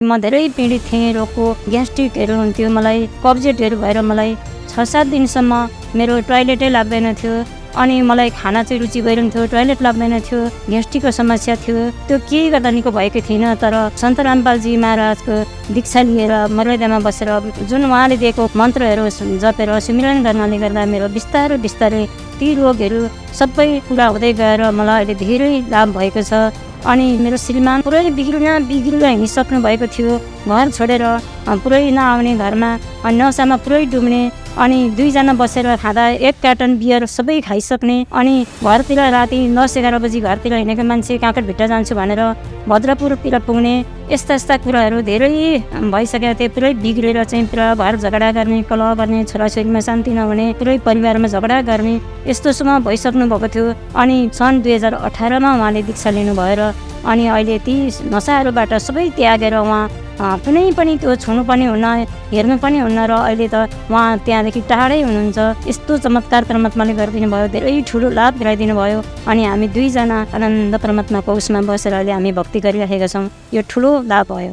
म धेरै पीडित थिएँ, रोगको ग्यास्ट्रिकहरू हुन्थ्यो, मलाई कब्जियतहरू भएर मलाई 6-7 दिनसम्म मेरो टोयलेटै लाग्दैन थियो। अनि मलाई खाना चाहिँ रुचि गइरहन्थ्यो, टोयलेट लाग्दैन थियो, ग्यास्ट्रिकको समस्या थियो। त्यो केही गर्दा निको भएको थिएन। तर सन्त रामपालजी महाराजको दीक्षा लिएर मर्यादामा बसेर जुन उहाँले दिएको मन्त्रहरू जपेर सिमरन गर्नाले गर्दा मेरो बिस्तारै ती रोगहरू सबै पुरा हुँदै गएर मलाई अहिले धेरै लाभ भएको छ। अनि मेरो श्रीमान पुरै बिग्रिन हिँडिसक्नु भएको थियो, घर छोडेर पुरै नआउने घरमा, अनि नसामा पुरै डुब्ने, अनि 2 जना बसेर खाँदा 1 कार्टन बियर सबै खाइसक्ने, अनि घरतिर राति 10-11 बजी घरतिर हिँडेको मान्छे काँकडभिट्टा जान्छु भनेर भद्रपुरतिर पुग्ने, यस्ता कुराहरू धेरै भइसकेको थियो। पुरै बिग्रेर चाहिँ पुरा घर झगडा गर्ने, कलह गर्ने, छोराछोरीमा शान्ति नहुने, पुरै परिवारमा झगडा गर्ने, यस्तोसम्म भइसक्नु भएको थियो। अनि सन् 2018मा उहाँले दीक्षा लिनुभयो र अनि अहिले ती नसाहरूबाट सबै त्यागेर उहाँ कुनै पनि त्यो छुनु पनि हुन्न, हेर्नु पनि हुन्न, र अहिले त उहाँ त्यहाँदेखि टाढै हुनुहुन्छ। यस्तो चमत्कार परमात्माले गरिदिनु भयो, धेरै ठुलो लाभ दिलाइदिनु भयो। अनि हामी 2 जना आनन्द परमात्माको उसमा बसेर अहिले हामी भक्ति गरिरहेका छौँ। यो ठुलो लाभ भयो।